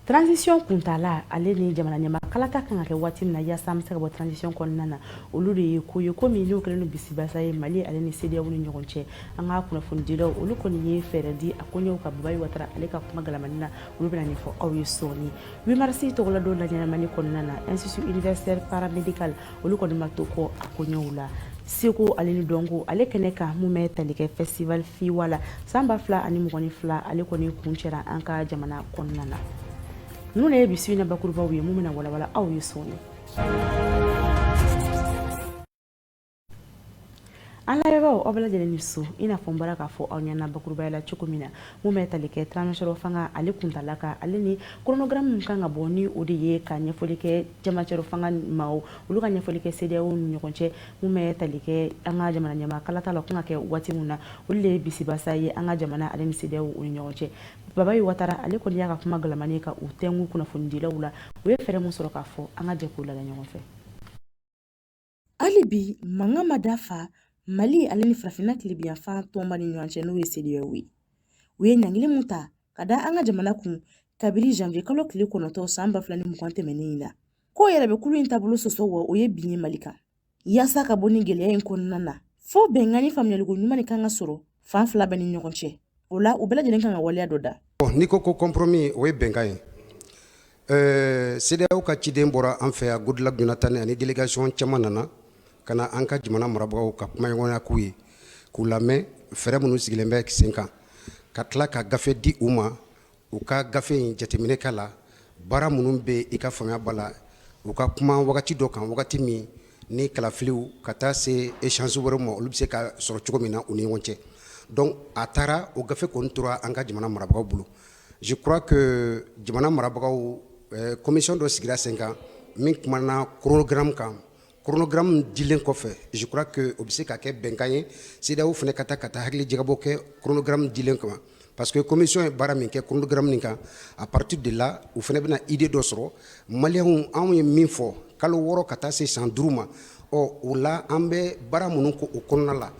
Transition kuntala ale ni jamana ɲɛma kalata kan ka kɛ waati min na yaasa an bɛ se ka bɔ transition kɔnɔna na olu de ye ko ye ko min n'o kɛlen don bisibasa ye Mali ale ni CEDEAO ni ɲɔgɔn cɛ an ka kunnafonidilaw olu kɔni ye fɛɛrɛ di a koɲɛw ka Babayi Watara ale ka kuma galamani na olu bɛna ɲɛfɔ aw ye sɔɔni 8 mars tɔgɔladon laɲɛnamani kɔnɔna na Institut Universitaire Paramédical olu kɔni ma to kɔ a koɲɛw la Seko ale ni Dɔnko ale kɛnɛ kan mun bɛ tali kɛ festival Fiwala san 2022 ale kɔni kun cɛra an ka jamana kɔnɔna na. Nous ne bisi na bakurubaw ye mun bɛna walawala aw ye sɔɔni. An lamɛnbagaw aw bɛɛ lajɛlen ni so i n'a fɔ n bɔra k'a fɔ aw ɲɛna bakurubaya la cogo min na mun bɛ tali kɛ transition fanga ale kuntala ka ale ni chronogramme min kan ka bɔ ni o de ye ka ɲɛfɔli kɛ jamacɛro fanga maaw olu ka ɲɛfɔli kɛ CEDEAO ni ɲɔgɔn cɛ mun bɛ tali kɛ an ka jamana ɲɛma kalata la kun ka kɛ waati min na olu de ye bisibasa ye an ka jamana ale ni CEDEAO ni ɲɔgɔn cɛ Babayi Watara ale kɔni y'a ka kuma galamani ka u tɛngu kunnafonidilaw la u ye fɛɛrɛ mun sɔrɔ k'a fɔ an ka jɛ k'o lajɛ ɲɔgɔn fɛ. Hali bi mankan ma dafa Mali ale ni farafinna tilebinyanfan tɔnba ni ɲɔgɔn cɛ n'o ye CEDEAO ye. U ye ɲangili mun ta ka da an ka jamana kun kabiri janvier kalo tile 9 san 2020 tɛmɛnen in na. Ko yɛrɛ bɛ kulu in taabolo sɔsɔ wa o ye bin ye Mali kan. Yaasa ka bɔ ni gɛlɛya in kɔnɔna na fo bɛnkan ni faamuyaliko ɲuman de kan ka sɔrɔ fan fila bɛɛ ni ɲɔgɔn cɛ. O la u bɛɛ lajɛlen kan ka waleya dɔ da. N'i ko ko compromis o ye bɛnkan ye. CEDEAO ka ciden bɔra an fɛ yan Goodluck Jonathan ani délégation caman nana ka na an ka jamana marabagaw ka kumaɲɔgɔnya k'u ye k'u lamɛn fɛɛrɛ minnu sigilen bɛ sen kan ka tila ka gafe di u ma u ka gafe in jateminɛ k'a la baara minnu bɛ i ka faamuya b'a la u ka kuma wagati dɔ kan wagati min ni kalafiliw ka taa se échange wɛrɛw ma olu bɛ se ka sɔrɔ cogo min na u ni ɲɔgɔn cɛ donc a taara o gafe kɔni tora an ka jamana marabagaw bolo je crois que jamana marabagaw commission dɔ sigira sen kan min kumana chronogramme kan chronogramme dilen kɔfɛ je crois que o bɛ se ka kɛ bɛnkan ye CEDEAO fana ka taa hakili jagabɔ kɛ chronogramme dilen kama parce que commission ye baara min kɛ chronogramme nin kan à partir de là u fana bɛna idée dɔ sɔrɔ maliyɛnw anw ye min fɔ kalo 6 ka taa se san 5 ma o la an bɛ baara minnu kɛ o kɔnɔna la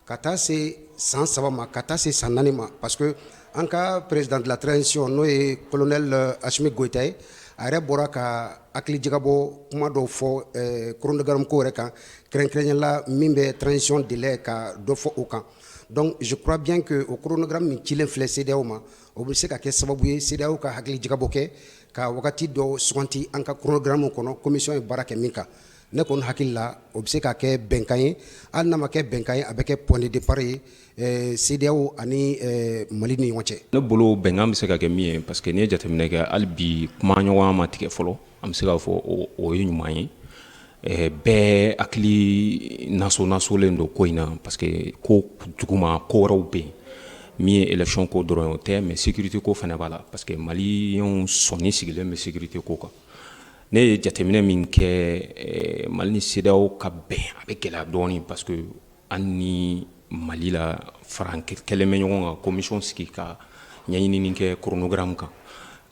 ka taa se san 3 ma ka taa se san 4 ma parce que an ka président de la transition n'o ye colonel Assimi Goïta ye a yɛrɛ bɔra ka hakili jagabɔ kuma dɔw fɔ chronogramme ko yɛrɛ kan kɛrɛnkɛrɛnyala min bɛ transition délai ka dɔ fɔ o kan donc je crois bien que o chronogramme min cilen filɛ CEDEAO ma o bɛ se ka kɛ sababu ye CEDEAO ka hakili jagabɔ kɛ ka wagati dɔ suganti an ka chronogramme kɔnɔ commission ye baara kɛ min kan ne kɔni hakili la o bɛ se ka kɛ bɛnkan ye hali n'a ma kɛ bɛnkan ye a bɛ kɛ point de départ ye CEDEAO ani Mali ni ɲɔgɔn cɛ. Ne bolo bɛnkan bɛ se ka kɛ min ye parce que n'i ye jateminɛ kɛ hali bi kuma ɲɔgɔnya ma tigɛ fɔlɔ an bɛ se k'a fɔ o ye ɲuman ye bɛɛ hakili nasolen don ko in na parce que ko duguma ko wɛrɛw bɛ yen min ye élection ko dɔrɔn o tɛ mais sécurité ko fana b'a la parce que maliyɛnw sɔnni sigilen bɛ sécurité ko kan. Ne ye jateminɛ min kɛ Mali ni CEDEAO ka bɛn a bɛ gɛlɛya dɔɔnin parce que an ni Mali la fara kɛlen bɛ ɲɔgɔn kan commission sigi ka ɲɛɲinini kɛ chronogramme kan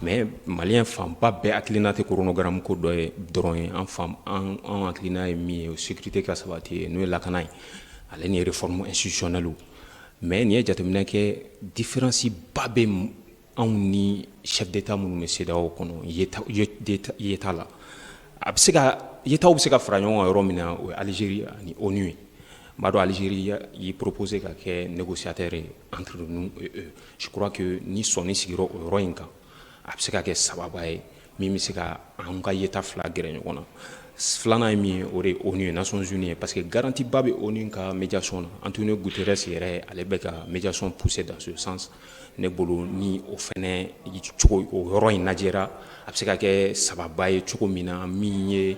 mais maliyɛn fanba bɛɛ hakilina tɛ chronogramme ko dɔrɔn ye an hakilina ye min ye o sécurité ka sabati n'o ye lakana ye ale ni réforme institutionnelle mais nin ye jateminɛ kɛ différence ba bɛ anw ni chef d'état minnu bɛ CEDEAO kɔnɔ yeta la a bɛ se ka yetaw bɛ se ka fara ɲɔgɔn kan yɔrɔ min na o ye Algérie ani ONU ye n b'a dɔn Algérie y'i proposé ka kɛ négociateur ye entre nous et eux je crois que ni sɔnni sigira o yɔrɔ in kan a bɛ se ka kɛ sababa ye min bɛ se ka an ka yeta fila gɛrɛ ɲɔgɔn na filanan ye min ye o de ye ONU ye Nations Unies ye parce que garantie ba bɛ ONU ka médiation na Antonio Guterres yɛrɛ ale bɛ ka médiation pousser dans ce sens ne bolo ni o fɛnɛ cogo o yɔrɔ in lajɛra a bɛ se ka kɛ sababa ye cogo min na min ye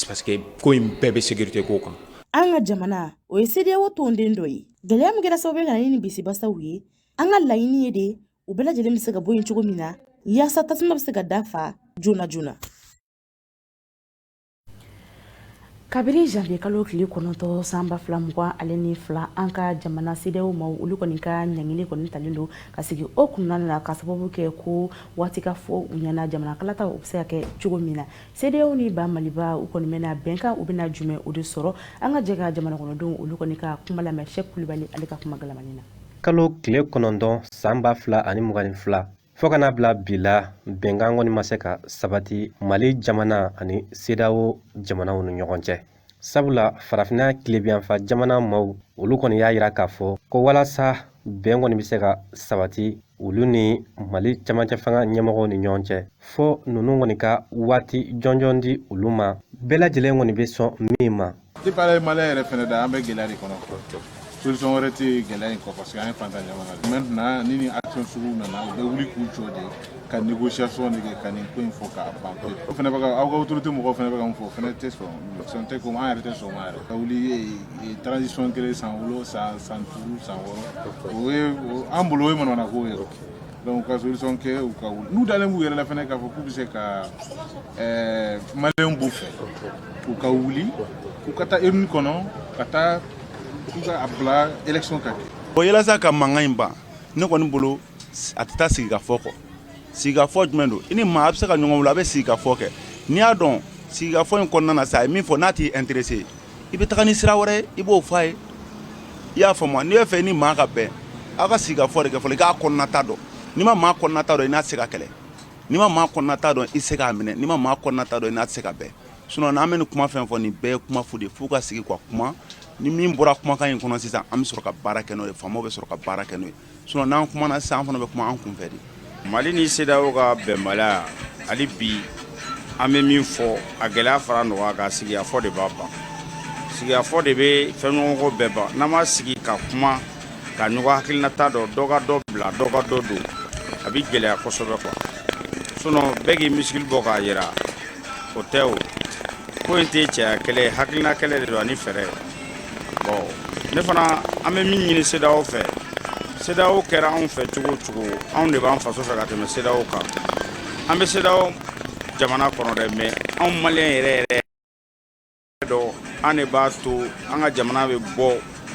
parce que ko in bɛɛ bɛ sécurité ko kan. An ka jamana o ye CEDEAO tɔnden dɔ ye gɛlɛya min kɛra sababu ye ka na ni bisibasaw ye an ka laɲini ye de u bɛɛ lajɛlen bɛ se ka bɔ yen cogo min na yaasa tasuma bɛ se ka dafa joona joona. Kabiri janvier kalo tile 9 san 2022 an ka jamana CEDEAO ma olu kɔni ka ɲangili kɔni talen don ka sigi o kunna na ka sababu kɛ ko waati ka fɔ u ɲɛna jamana kalata u bɛ se ka kɛ cogo min na CEDEAO ni ba Maliba u kɔni bɛna bɛnkan u bɛna jumɛn o de sɔrɔ an ka jɛ ka jamana kɔnɔdenw olu kɔni ka kuma lamɛn Cheick Kulibali ale ka kuma galamani na. Kalo tile 9 san 2022 fo kana bila bila bɛnkan kɔni ma se ka sabati Mali jamana ani CEDEAO jamanaw ni ɲɔgɔn cɛ. Sabula farafina tilebiyanfa jamana maaw olu kɔni y'a yira k'a fɔ ko walasa bɛn kɔni bɛ se ka sabati olu ni Mali camancɛ fanga ɲɛmɔgɔw ni ɲɔgɔn cɛ fo ninnu kɔni ka waati jɔnjɔn di olu ma bɛɛ lajɛlen kɔni bɛ sɔn min ma. Tipale Malien yɛrɛ fɛnɛ da an bɛ gɛlɛya de kɔnɔ. Solution wɛrɛ tɛ gɛlɛya in kɔ parce que an ye fantan jamana de. Maintenant ni ni action sugu nana u bɛ wuli k'u jɔ de ka négociation de kɛ ka nin ko in fɔ k'a ban pewu. O fɛnɛ bɛ ka aw ka autorité mɔgɔw fɛnɛ bɛ ka mun fɔ o fɛnɛ tɛ sɔn tɛ comme an yɛrɛ tɛ sɔn o ma yɛrɛ. Ka wuli transition kelen san 7 san 5 san 6 o ye an bolo o ye manamana ko ye. Donc ka solution kɛ u ka wuli. N'u dalen b'u yɛrɛ la fɛnɛ k'a fɔ k'u bɛ se ka malien b'u fɛ u ka wuli u ka taa urne kɔnɔ ka taa u ka a bila élection ka kɛ. O yalasa ka mankan in ban ne kɔni bolo a tɛ taa sigikafɔ kɔ. Sigikafɔ jumɛn don i ni maa a bɛ se ka ɲɔgɔn wolo a bɛ sigikafɔ kɛ n'i y'a dɔn sigikafɔ in kɔnɔna na sa a ye min fɔ n'a t'i intéressé i bɛ taga ni sira wɛrɛ ye i b'o fɔ a ye i y'a faamu n'i bɛ fɛ i ni maa ka bɛn aw ka sigikafɔ de kɛ fɔlɔ i k'a kɔnɔnata dɔn n'i ma maa kɔnɔnata dɔn i n'a tɛ se ka kɛlɛ n'i ma maa kɔnɔnata dɔn i tɛ se k'a minɛ n'i ma maa kɔnɔnata dɔn i n'a tɛ se ka bɛn sinon n'an bɛ nin kuma fɛn fɔ nin bɛɛ ye kuma fu de f'u ka sigi ka kuma ni min bɔra kumakan in kɔnɔ sisan an bɛ sɔrɔ ka baara kɛ n'o ye faamaw bɛ sɔrɔ ka baara kɛ n'o ye sinon n'an kumana sisan an fana bɛ kuma an kunfɛ de. Mali ni CEDEAO ka bɛnbaliya hali bi an bɛ min fɔ a gɛlɛya fara nɔgɔya kan sigiyafɔ de b'a ban sigiyafɔ de bɛ fɛnɲɔgɔnko bɛɛ ban n'an ma sigi ka kuma ka ɲɔgɔn hakilinata dɔ dɔ ka dɔ bila dɔ ka dɔ don a bɛ gɛlɛya kosɛbɛ quoi sinon bɛɛ k'i misikili bɔ k'a yira o tɛ o ko in tɛ cɛya kɛlɛ ye hakilina kɛlɛ de don ani fɛɛrɛ bon ne fana an bɛ min ɲini CEDEAO fɛ CEDEAO kɛra anw fɛ cogo o cogo anw de b'an faso fɛ ka tɛmɛ CEDEAO kan an bɛ CEDEAO jamana kɔnɔ dɛ mais anw maliyɛn yɛrɛ dɔn an de b'a to an ka jamana bɛ bɔ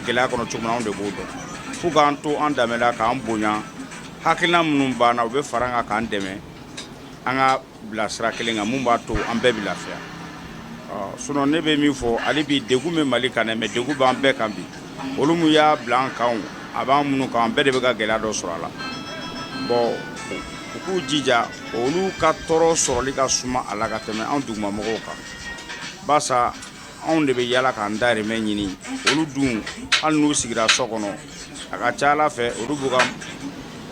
gɛlɛya kɔnɔ cogo min na anw de b'o dɔn fo k'an to an danbe la k'an bonya hakilina minnu banna u bɛ fara an kan k'an dɛmɛ an ka bila sira kelen kan mun b'a to an bɛɛ bɛ lafiya sinon ne bɛ min fɔ hali bi degun bɛ Mali kan dɛ mais degun b'an bɛɛ kan bi olu mun y'a bila an kan a b'an minnu kan an bɛɛ de bɛ ka gɛlɛya dɔ sɔrɔ a la bon u k'u jija olu ka tɔɔrɔ sɔrɔli ka suma a la ka tɛmɛ anw dugumamɔgɔw kan barisa anw de bɛ yaala k'an dahirimɛ ɲini olu dun hali n'u sigira so kɔnɔ a ka ca Ala fɛ olu b'u ka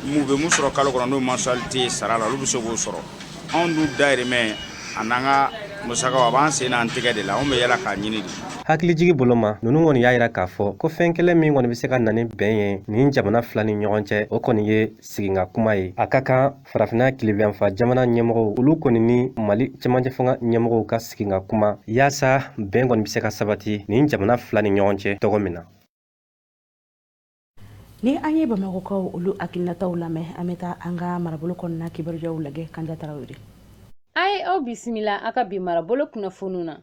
u bɛ mun sɔrɔ kalo kɔnɔ n'o mensualité sara la olu bɛ se k'o sɔrɔ anw dun dahirimɛ a n'an ka musakaw a b'an sen n'an tɛgɛ de la anw bɛ yaala k'a ɲini de. Hakilijigi bolo ma ninnu kɔni y'a yira k'a fɔ ko fɛn kelen min kɔni bɛ se ka na ni bɛn ye nin jamana fila ni ɲɔgɔn cɛ o kɔni ye siginka kuma ye a ka kan farafina tilebiyanfa jamana ɲɛmɔgɔw olu kɔni ni Mali cɛmancɛ fanga ɲɛmɔgɔw ka siginka kuma yaasa bɛn kɔni bɛ se ka sabati nin jamana fila ni ɲɔgɔn cɛ cogo min na. Ni an ye Bamakɔkaw olu hakilinataw lamɛn an bɛ taa an ka marabolo kɔnɔna kibaruyaw lajɛ Kanja Tarawele. A ye aw bisimila a ka bi marabolo kunnafoniw na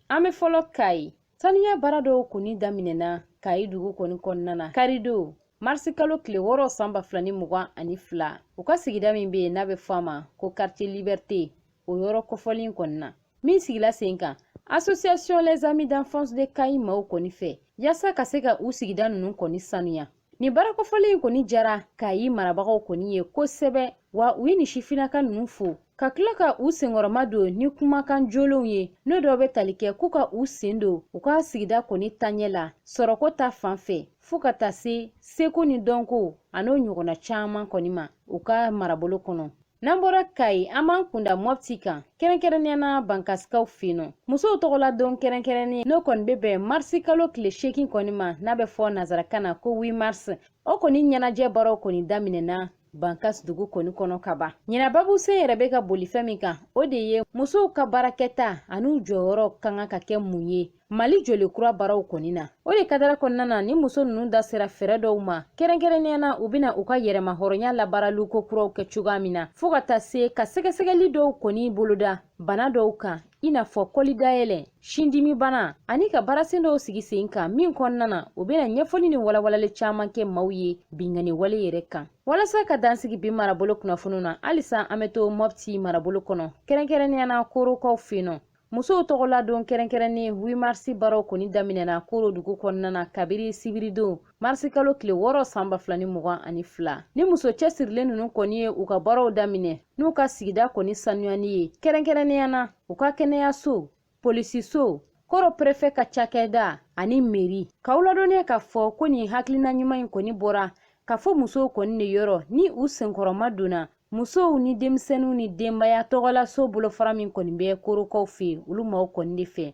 an bɛ fɔlɔ Kayi sanuya baara dɔw kɔni daminɛna Kayi dugu kɔni kɔnɔna na karido marisi kalo tile 6 san 2022 u ka sigida min bɛ yen n'a bɛ fɔ a ma ko quartier Liberté o yɔrɔ kɔfɔlen kɔni na min sigila sen kan association les amis d'enfance de Kayi maaw kɔni fɛ yaasa ka se ka u sigida ninnu kɔni sanuya ni baara kɔfɔlen kɔni jara Kayi marabagaw kɔni ye kosɛbɛ wa u ye ni sifinaka ninnu fo ka tila ka u senkɔrɔma don ni kumakan jolenw ye n'o dɔw bɛ tali kɛ k'u ka u sen don u ka sigida kɔni taɲɛ la sɔrɔko ta fan fɛ fo ka taa se seko ni dɔnko a n'o ɲɔgɔnna caman kɔni ma u ka marabolo kɔnɔ. N'an bɔra Kayi an b'an kunda Mopti kan kɛrɛnkɛrɛnnenya na Bankasikaw fɛ yen nɔ musow tɔgɔla don kɛrɛnkɛrɛnnen n'o kɔni bɛ bɛn marisi kalo tile 8 kɔni ma n'a bɛ fɔ nazarakan na ko 8 mars o kɔni ɲɛnajɛ baaraw kɔni daminɛna Bankas dugu kɔni kɔnɔ ka ban. Ɲinababu sen yɛrɛ bɛ ka boli fɛn min kan o de ye musow ka baarakɛta ani jɔyɔrɔ kan ka kɛ mun ye Mali joli kura baaraw kɔni na. O de kadara kɔnɔna na ni muso ninnu da sera fɛrɛ dɔw ma kɛrɛnkɛrɛnnenya na u bɛna u ka yɛrɛma hɔrɔnya labaarali ko kuraw kɛ cogoya min na fo ka taa se ka sɛgɛsɛgɛli dɔw kɔni boloda bana dɔw kan i n'a fɔ kɔli dayɛlɛ sindimi bana ani ka baarasen dɔw sigi sen kan min kɔnɔna na u bɛna ɲɛfɔli ni walawalali caman kɛ maaw ye bingani wale yɛrɛ kan. Walasa ka dansigi bi marabolo kunnafoniw na halisa an bɛ to Mopti marabolo kɔnɔ kɛrɛnkɛrɛnnenya na Korokaw fɛ yen nɔ musow tɔgɔla don kɛrɛnkɛrɛnnen 8 marsi baraw kɔni daminɛna koro dugu kɔnɔna na kabiri sibiridon marsi kalo tile 6 san 2022 ni muso cɛsirilen ninnu kɔni ye u ka baraw daminɛ n'u ka sigida kɔni sanuyani ye kɛrɛnkɛrɛnnenya na u ka kɛnɛyaso polisiso koro prefet ka cakɛda ani meri k'aw ladɔnniya k'a fɔ ko nin hakilina ɲuman in kɔni bɔra ka fɔ musow kɔni de yɔrɔ ni u senkɔrɔma donna musow ni denmisɛnninw ni denbaya tɔgɔla so bolofara min kɔni bɛ korokaw fɛ olu maaw kɔni de fɛ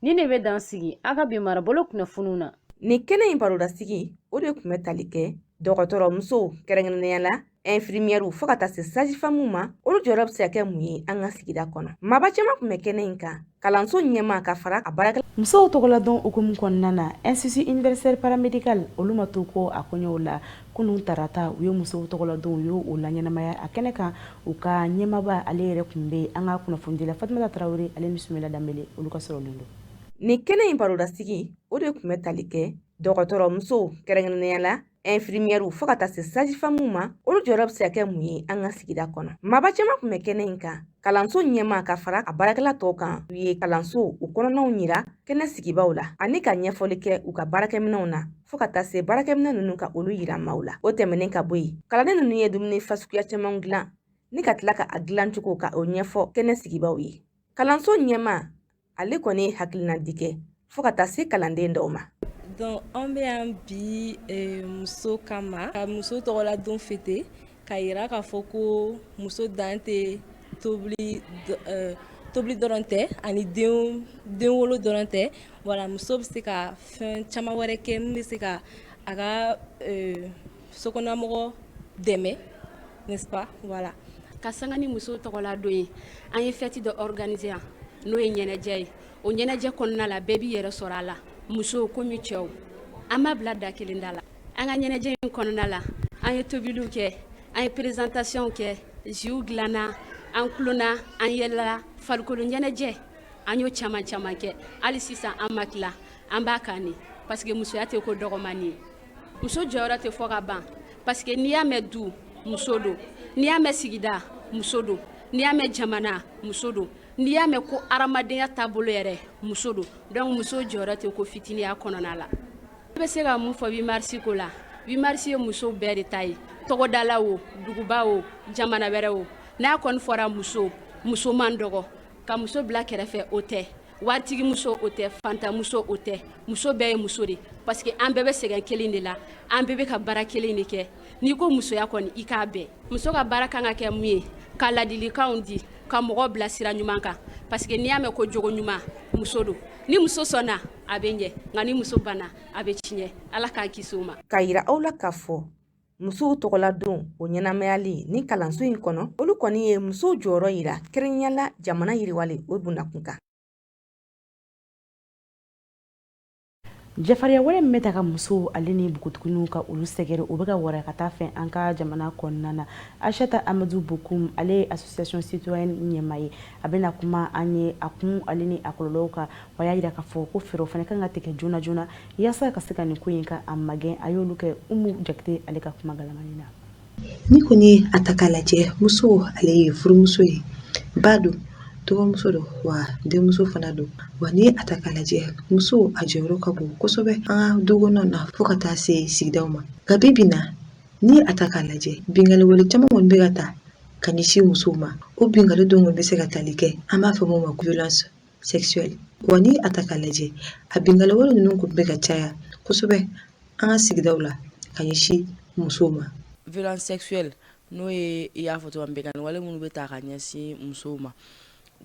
ni ne bɛ dan sigi a ka bi marabolo kunnafoniw na Ni kɛnɛ in barodasigi o de tun bɛ tali kɛ dɔgɔtɔrɔmusow kɛrɛnkɛrɛnnenya la infirmiɛriw fo ka taa se sajifamuw ma olu jɔyɔrɔ bɛ se ka kɛ mun ye an ka sigida kɔnɔ maba caman tun bɛ kɛnɛ in kan kalanso ɲɛma ka fara a baarakɛla musow tɔgɔla don hukumu kɔnɔna na institut universel paramédical olu ma to ko a kɔɲɔw la kunun tarata u ye musow tɔgɔla don u ye o la ɲɛnamaya a kɛnɛ kan u ka ɲɛmaba ale yɛrɛ kun bɛ an ka kunnafonidila Fatumata Tarawele ale ni Sumela Danbele olu ka sɔrɔlen don. Ni kɛnɛ in barodasigi o de tun bɛ tali kɛ dɔgɔtɔrɔmusow kɛrɛnkɛrɛnnenya la infirmiɛriw fo ka taa se sajifamuw ma olu jɔyɔrɔ bɛ se ka kɛ mun ye an ka sigida kɔnɔ maba caman tun bɛ kɛnɛ in kan kalanso ɲɛma ka fara a baarakɛla tɔw kan u ye kalanso u kɔnɔnaw yira kɛnɛ sigibaw la ani ka ɲɛfɔli kɛ u ka baarakɛminɛw na fo ka taa se baarakɛminɛ ninnu ka olu yira maaw la o tɛmɛnen ka bɔ yen kalanden ninnu ye dumuni fasuguya caman dilan ni ka tila ka a dilancogo ka o ɲɛfɔ kɛnɛ sigibaw ye kalanso ɲɛma ale kɔni ye hakilinadi kɛ fo ka taa se kalanden dɔw ma. Donc an bɛ yan bi muso kama ka muso tɔgɔla don fete ka yira k'a fɔ ko muso dan tɛ tobili dɔrɔn tɛ ani den wolo dɔrɔn tɛ wala muso bɛ se ka fɛn caman wɛrɛ kɛ min bɛ se ka a ka sokɔnɔmɔgɔ dɛmɛ n'est-ce pas voilà. Ka sanga ni muso tɔgɔla don ye an ye fête dɔ organiser yan n'o ye ɲɛnajɛ ye o ɲɛnajɛ kɔnɔna la bɛɛ b'i yɛrɛ sɔrɔ a la muso komi cɛw an ma bila da kelen da la an ka ɲɛnajɛ in kɔnɔna la an ye tobiliw kɛ an ye présentation kɛ jiw dilanna an kulonna an yɛlɛla farikolo ɲɛnajɛ an y'o caman caman kɛ hali sisan an ma tila an b'a kan ne parce que musoya tɛ ko dɔgɔmani ye muso jɔyɔrɔ tɛ fɔ ka ban parce que n'i y'a mɛn du muso don n'i y'a mɛn sigida muso don n'i y'a mɛn jamana muso don n'i y'a mɛn ko hadamadenya taabolo yɛrɛ muso don donc muso jɔyɔrɔ tɛ ko fitiniya kɔnɔna la ne bɛ se ka mun fɔ 8 marsi ko la 8 marsi ye muso bɛɛ de ta ye tɔgɔdala o duguba o jamana wɛrɛ o n'a kɔni fɔra muso man dɔgɔ ka muso bila kɛrɛfɛ o tɛ waritigi muso o tɛ fantamuso o tɛ muso bɛɛ ye muso de parce que an bɛɛ bɛ sɛgɛn kelen de la an bɛɛ bɛ ka baara kelen de kɛ n'i ko musoya kɔni i k'a bɛɛ muso ka baara kan ka kɛ mun ye ka ladilikanw di ka mɔgɔ bila sira ɲuman kan parce que n'i y'a mɛn ko jogo ɲuman muso don ni muso sɔnna a bɛ ɲɛ nka ni muso banna a bɛ tiɲɛ ala k'an kisi o ma. Ka yira aw la k'a fɔ musow tɔgɔla don o ɲɛnamayali ni kalanso in kɔnɔ olu kɔni ye musow jɔyɔrɔ yira kɛrɛnkɛrɛnnenya jamana yiriwali o bundakun kan. Jafariya wɛrɛ min bɛ ta ka musow ale ni bugutuguniw ka olu sɛgɛrɛ o bɛ ka wara ka taa fɛn an ka jamana kɔnɔna na Aishata Amadou Bokoum ale ye association citoyenne ɲɛmaa ye a bɛna kuma an ye a kun ale ni a kɔlɔlɔw kan wa y'a yira k'a fɔ ko fɛɛrɛw fana kan ka tigɛ joona joona yaasa ka se ka nin ko in ka a magɛn a y'olu kɛ Umu Jakite ale ka kuma galamani na. Ni kɔni a ta k'a lajɛ muso ale ye furumuso ye ba don dɔgɔmuso don wa denmuso fana don wa ni a ta k'a lajɛ muso a jɔyɔrɔ ka bon kosɛbɛ an ka dukɔnɔnaw na fo ka taa se sigidaw ma nka bi bi in na ni a ta k'a lajɛ bingali wale caman kɔni bɛ ka ta ka ɲɛsin musow ma o bingali dɔw kɔni bɛ se ka tali kɛ an b'a fɔ mun ma violence sexuelle wa ni a ta k'a lajɛ a bingali wale ninnu kɔni bɛ ka caya kosɛbɛ an ka sigidaw la ka ɲɛsin musow ma. Violence sexuelle n'o ye i y'a fɔ cogo min bingali wale minnu bɛ ta ka ɲɛsin musow ma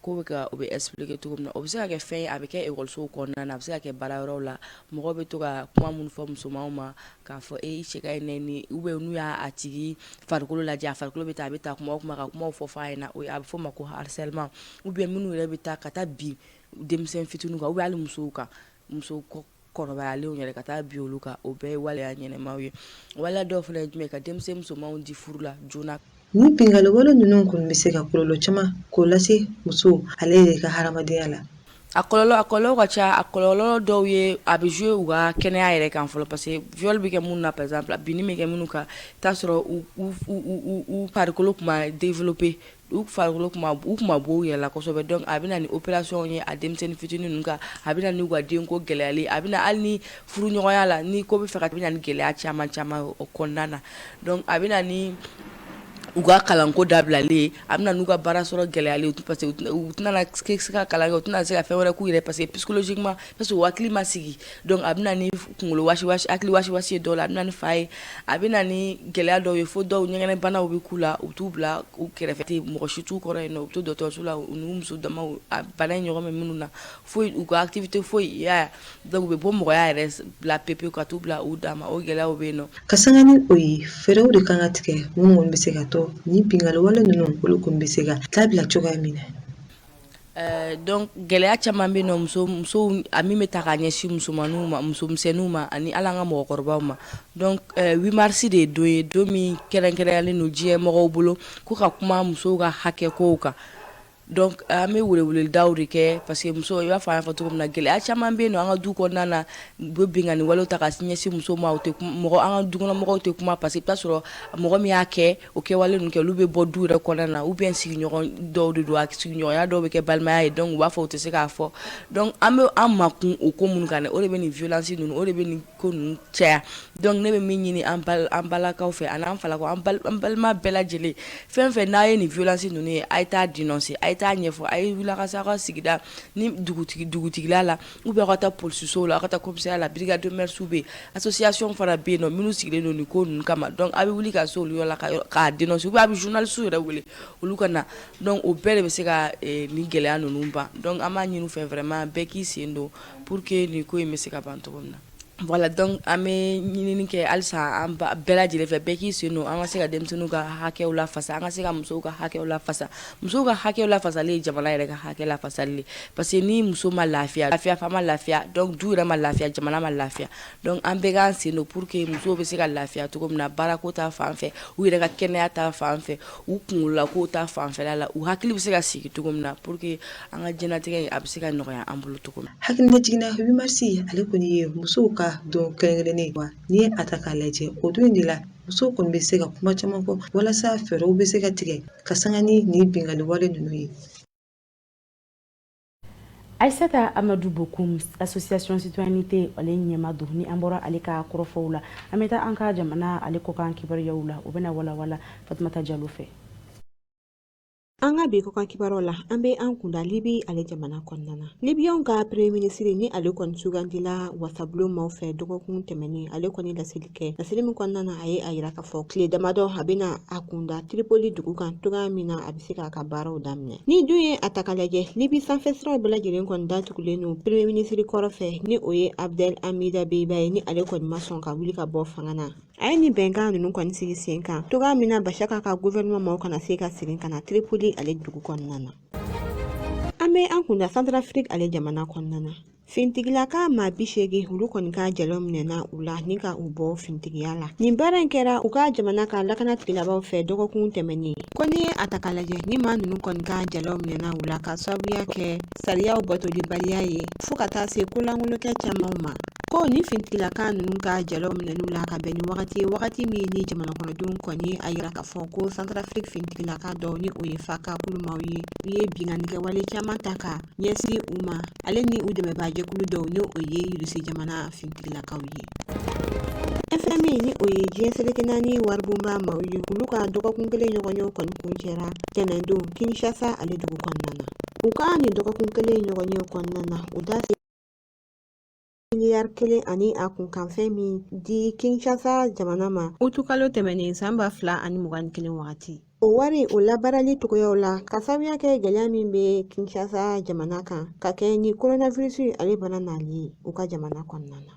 ko bɛ ka o bɛ expliquer cogo min na o bɛ se ka kɛ fɛn ye a bɛ kɛ ekɔlisow kɔnɔna na a bɛ se ka kɛ baarayɔrɔw la mɔgɔ bɛ to ka kuma minnu fɔ musomanw ma k'a fɔ i cɛ ka ɲi nɛni n'u y'a tigi farikolo lajɛ a farikolo bɛ taa a bɛ taa kuma o kuma ka kumaw fɔ f'a ɲɛna a bɛ fɔ o ma ko harcèlement minnu yɛrɛ bɛ taa ka taa bin denmisɛn fitininw kan hali musow kan muso kɔrɔbayalenw yɛrɛ ka taa bin olu kan o bɛɛ ye waleya ɲɛnɛmaw ye waleya dɔw fana ye jumɛn ka denmisɛn musomanw di furu la joona. Ni bingali wale ninnu kɔni bɛ se ka kɔlɔlɔ caman k'o lase muso ale yɛrɛ ka hadamadenya la. akɔlɔlɔ ka ca akɔlɔlɔ dɔw ye a bɛ jouer u ka kɛnɛya yɛrɛ kan fɔlɔ parce que viol bɛ kɛ minnu na par exemple binni bɛ kɛ minnu kan t'a sɔrɔ u farikolo kuma développer u farikolo kuma u kuma bɔ u yɛrɛ la kosɛbɛ donc a bɛ na ni opération ye a denmisɛnnin fitinin ninnu kan a bɛ na ni u ka denko gɛlɛyali a bɛ na hali ni furuɲɔgɔnya la ni ko bɛ fɛ ka bɛ na ni gɛlɛya caman o kɔnɔna na donc a bɛ na ni u ka kalanko dabilalen a bɛna n'u ka baara sɔrɔ gɛlɛyalen parce que u tɛna se ka kalan kɛ u tɛna se ka fɛn wɛrɛ k'u yɛrɛ parce que psychologiquement parce que u hakili ma sigi donc a bɛna ni kunkolo wasiwasi hakili wasiwasi ye dɔw la a bɛna ni fa ye a bɛna ni gɛlɛya dɔw ye fo dɔw ɲɛgɛnɛ banaw bɛ k'u la u t'u bila u kɛrɛfɛ ten mɔgɔ si t'u kɔrɔ yen nɔ u bɛ to dɔgɔtɔrɔso la u n'u muso damaw a bana in ɲɔgɔn bɛ minnu na foyi u ka activité foyi y'a donc u bɛ bɔ mɔgɔya yɛrɛ bila pepewu ka t'u bila u dama o gɛlɛyaw bɛ yen nɔ. Ka sanga ni o ye fɛɛrɛw de kan ka tigɛ minnu kɔni bɛ se ka to ni bingali wale ninnu olu kɔni bɛ se ka dabila cogoya min na. Donc gɛlɛya caman bɛ yen nɔ musow a min bɛ ta k'a ɲɛsin musomaninw ma musomisɛnninw ma ani hali an ka mɔgɔkɔrɔbaw ma donc 8 mars de ye don ye don min kɛrɛnkɛrɛnyalen don diɲɛ mɔgɔw bolo ko ka kuma musow ka hakɛ kow kan donc an bɛ weleweledaw de kɛ parce que muso i b'a fɔ an y'a fɔ cogo min na gɛlɛya caman bɛ yen nɔ an ka du kɔnɔna na u bɛ bingani walew ta ka ɲɛsin musow ma u tɛ mɔgɔ an ka dukɔnɔmɔgɔw tɛ kuma parce que i bɛ t'a sɔrɔ mɔgɔ min y'a kɛ o kɛwale ninnu kɛ olu bɛ bɔ du yɛrɛ kɔnɔna na ou bien sigiɲɔgɔn dɔw de don a sigiɲɔgɔnya dɔw bɛ kɛ balimaya ye donc u b'a fɔ u tɛ se k'a fɔ donc an bɛ an makun o ko minnu kan dɛ o de bɛ nin violence ninnu o de bɛ nin ko ninnu caya donc ne bɛ min ɲini an balakaw fɛ ani an falakaw an balima bɛɛ lajɛlen fɛn fɛn n'a ye nin violence ninnu ye a ye taa dénoncer a ye taa ɲɛfɔ a ye wuli ka se a ka sigida ni dugutigila la ou bien a ka taa polisisow la a ka taa commissariat la brigade de merciw bɛ yen association fana bɛ yen nɔ minnu sigilen don nin ko ninnu kama donc a bɛ wuli ka se olu yɔrɔ la k'a dénoncer ou bien a bɛ journaliste yɛrɛ wele olu ka na donc o bɛɛ de bɛ se ka nin gɛlɛya ninnu ban donc an b'a ɲini u fɛ vraiment bɛɛ k'i sen don pour que nin ko in bɛ se ka ban cogo min na. Voilà donc an bɛ ɲinini kɛ halisa an bɛɛ lajɛlen fɛ bɛɛ k'i sen don an ka se ka denmisɛnninw ka hakɛw lafasa an ka se ka musow ka hakɛw lafasa musow ka hakɛw lafasali ye jamana yɛrɛ ka hakɛ lafasali le parce que ni muso ma lafiya fa ma lafiya donc du yɛrɛ ma lafiya jamana ma lafiya donc an bɛɛ k'an sen don pour que musow bɛ se ka lafiya cogo min na baarako ta fan fɛ u yɛrɛ ka kɛnɛya ta fan fɛ u kunkololako ta fanfɛla la u hakili bɛ se ka sigi cogo min na pour que an ka diɲɛlatigɛ a bɛ se ka nɔgɔya an bolo cogo min. Hakilina jiginna 8 mars ale kɔni ye musow ka don kɛrɛnkɛrɛnnen wa ni ye a ta k'a lajɛ o don de la musow kɔni bɛ se ka kuma caman fɔ walasa fɛɛrɛw bɛ se ka tigɛ ka sanga ni bingali wale ninnu ye. Aïssata Amadou Bokoum association citoyenneté ale ɲɛma don ni an bɔra ale ka kɔrɔfɔw la an bɛ taa an ka jamana ale kɔkan kibaruyaw la u bɛna walawala Fatumata Jalo fɛ. An ka bi kɔkan kibaruyaw la an bɛ an kunda Libi ale jamana kɔnɔna na. Libiyanw ka premier ministre ni ale kɔni sugandila wasabulon maaw fɛ dɔgɔkun tɛmɛnen ale kɔni laseli kɛ laseli min kɔnɔna na a ye a yira k'a fɔ tile damadɔ a bɛna a kunda Tripoli dugu kan cogoya min na a bɛ se k'a ka baaraw daminɛ. Ni dun ye a ta k'a lajɛ Libi sanfɛ siraw bɛɛ lajɛlen kɔni datugulen don premier ministre kɔrɔ fɛ ni o ye Abdel Hamida Deiba ye ni ale kɔni ma sɔn ka wuli ka bɔ fanga na. A ye nin bɛnkan ninnu kɔni sigi sen kan cogoya min na Bashaka ka gouvernement maaw kana se ka segin ka na Tripoli ale dugu kɔnɔna na. An bɛ an kunda Centrafrique ale jamana kɔnɔna na. Fintigilaka maa 80 olu kɔni ka jalaw minɛna u la ni ka u bɔ fintigiya la. Nin baara in kɛra u ka jamana ka lakana tigilabaw fɛ dɔgɔkun tɛmɛnen. Ko ni ye a ta k'a lajɛ ni maa ninnu kɔni ka jalaw minɛna u la ka sababuya kɛ sariyaw batolibaliya ye fo ka taa se kolankolokɛ camanw ma. Ko ni fintigilaka ninnu ka jalaw minɛn'u la ka bɛn ni wagati ye wagati min ni jamana kɔnɔdenw kɔni a yira k'a fɔ ko Centrafrique fintigilaka dɔw ni o ye faka kulumaw ye u ye binganikɛwale caman ta ka ɲɛsin u ma ale ni u dɛmɛbaajɛkulu dɔw ni o ye Irisi jamana fintigilakaw ye. FMI ni o ye diɲɛ seleke naani waribonba maaw ye olu ka dɔgɔkun kelen ɲɔgɔnyew kɔni kuncɛra tɛnɛndon Kinshasa ale dugu kɔnɔna na. U ka nin dɔgɔkun kelen ɲɔgɔnyew kɔnɔna na u da se miliyari 1 ani a kunkanfɛn min di Kinshasa jamana ma utukalo tɛmɛnen san 2021 wagati. O wari o labaarali cogoyaw la ka sababuya kɛ gɛlɛya min bɛ Kinshasa jamana kan ka kɛ ni coronavirus ale bana nali u ka jamana kɔnɔna na.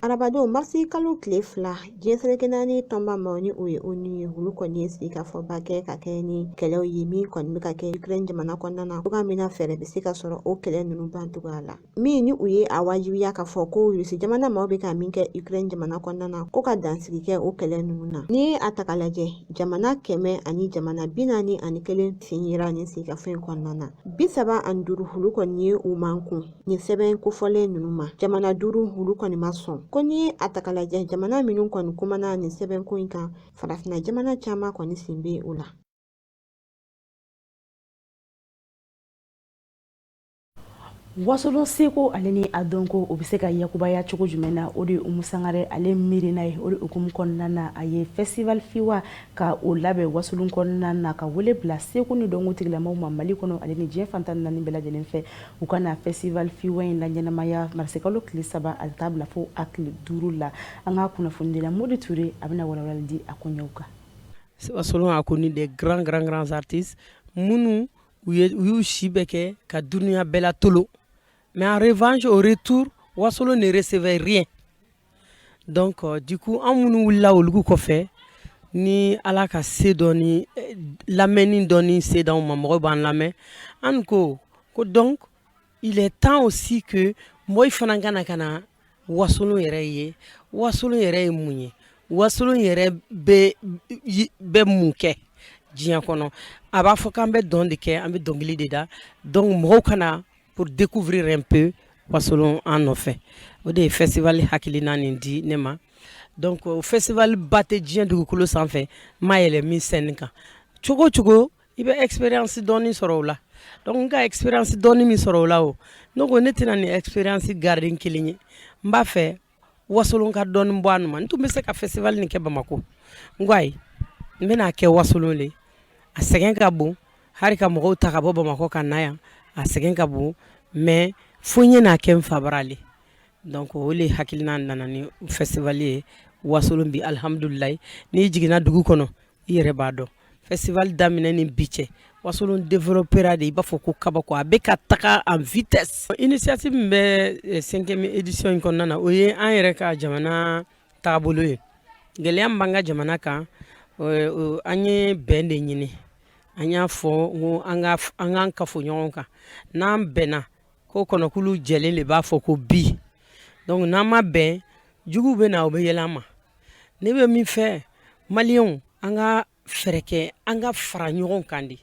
Arabado marsi kalo tile fila diɲɛ seleke naani tɔnba maaw ni o ye ONU ye olu kɔni ye sigikafɔba kɛ ka kɛ ni kɛlɛw ye min kɔni bɛ ka kɛ Ukraine jamana kɔnɔna na cogoya min na fɛɛrɛ bɛ se ka sɔrɔ o kɛlɛ ninnu bancogoya la min ni u ye a wajibiya ka fɔ ko Rusi jamana maaw bɛ ka min kɛ Ukraine jamana kɔnɔna na ko ka dansigi kɛ o kɛlɛ ninnu na ni a ta ka lajɛ jamana 100 ani jamana 41 sen yera nin sigikafɔ in kɔnɔna na 35 olu kɔni ye u man kun nin sɛbɛn kofɔlen ninnu ma jamana 5 olu kɔni ma sɔn ko ni a ta ka lajɛ jamana minnu kɔni kumana nin sɛbɛnko in kan farafina jamana caman kɔni sen bɛ o la. Wasolon seko ale ni a dɔn ko o bɛ se ka yakubaya cogo jumɛn na o de Umu Sangare ale miirina ye o de hukumu kɔnɔna na a ye festival fiwa ka o labɛn wasolon kɔnɔna na ka wele bila seko ni dɔnko tigilamaaw ma Mali kɔnɔ ale ni diɲɛ fantan naani bɛɛ lajɛlen fɛ u ka na festival fiwa in la ɲɛnamaya marisikalo tile 3 a taa bila fo a tile 5 la an ka kunnafoni dila Modi Ture a bɛna walawalali di a koɲɛw kan. Wasolon a connu des grands artistes minnu u y'u si bɛɛ kɛ ka dunuya bɛɛ la tolo. Mais en revanche, au retour, Wasolo ne recevait rien. Donc, du coup, en munu la olugu kofe, ni ala ka se doni, lameni doni se dans ma ban lame. Anko, donc, il est temps aussi que moi fanangana kana Wasolo yere Wasolo yere munye, Wasolo yere be munke. Diɲɛ kɔnɔ a b'a fɔ k'an bɛ dɔn de kɛ an bɛ dɔnkili de da donc mɔgɔw kana pour découvrir un peu Wasolon an nɔfɛ o de ye festival hakilina nin di ne ma donc o festival ba tɛ diɲɛ dugukolo sanfɛ ma yɛlɛ min scène kan cogo cogo i bɛ expérience dɔɔni sɔrɔ o la donc n ka expérience dɔɔni min sɔrɔ o la o ne ko ne tɛna ni expérience garder kelen ye n b'a fɛ Wasolon ka dɔɔni bɔ a numa n tun bɛ se ka festival nin kɛ Bamako n ko ayi n bɛna kɛ Wasolon le a sɛgɛn ka bon hari ka mɔgɔw ta ka bɔ Bamako ka na yan a sɛgɛn ka bon mais fo n ye n'a kɛ n fabarale donc o le hakilina nana ni festival ye Wasolon bi alhamdulilayi n'i jiginna dugu kɔnɔ i yɛrɛ b'a dɔn festival daminɛ ni bi cɛ Wasolon développera de i b'a fɔ ko kabako a bɛ ka taga en vitesse initiative min bɛ 5e édition in kɔnɔna na o ye an yɛrɛ ka jamana taabolo ye gɛlɛya min b'an ka jamana kan an ye bɛn de ɲini an y'a fɔ ngo an k'an kafo ɲɔgɔn kan n'an bɛnna ko kɔnɔkulu jɛlen de b'a fɔ ko bi donc n'an ma bɛn juguw bɛ na o bɛ yɛlɛ an ma ne bɛ min fɛ maliyɛnw an ka fɛɛrɛ kɛ an ka fara ɲɔgɔn kan de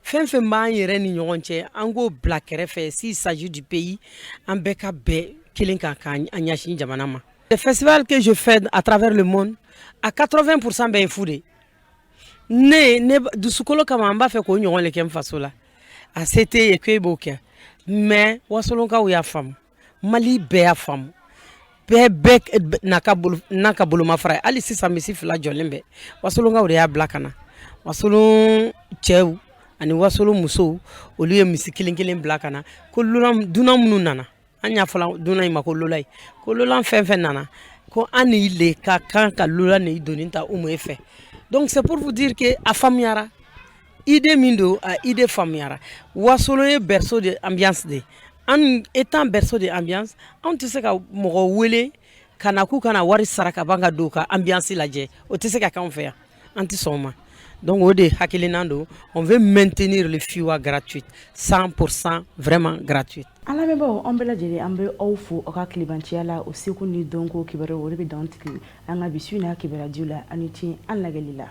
fɛn fɛn b'an yɛrɛ ni ɲɔgɔn cɛ an k'o bila kɛrɛfɛ s'il s'agit du pays an bɛɛ ka bɛn kelen kan k'an ɲɛsin jamana ma. Les festivals que je fais à travers le monde à 80% bɛɛ ye fu de ne dusukolo kama an b'a fɛ k'o ɲɔgɔn le kɛ n faso la a se tɛ ye k'e b'o kɛ mais Wasolonkaw y'a faamu Mali bɛɛ y'a faamu bɛɛ n'a ka bolomafara ye hali sisan misi 2 jɔlen bɛ Wasolonkaw de y'a bila ka na Wasolon cɛw ani Wasolon musow olu ye misi kelen bila ka na ko dunan minnu nana an y'a fɔ dunan in ma ko lolayi ko lolan fɛn fɛn nana ko an ni le ka kan ka lolan ni donni ta umu e fɛ donc c'est pour vous dire que a faamuyara idée min don a idée faamuyara Wasolon ye berceau de ambiance de an étant berceau de ambiance an tɛ se ka mɔgɔ wele kana k'u kana wari sara ka ban ka don ka ambiance lajɛ o tɛ se ka k'anw fɛ yan an tɛ sɔn o ma donc o de hakilina don on veut maintenir le fiwa gratuite 100% vraiment gratuite. An lamɛnbaaw an bɛɛ lajɛlen an bɛ aw fo aw ka tilebanciya la o seko ni dɔnko kibaruyaw o de bɛ dan tigɛ an ka bi su in na kibaruyadiw la ani tiɲɛ an lagɛli la.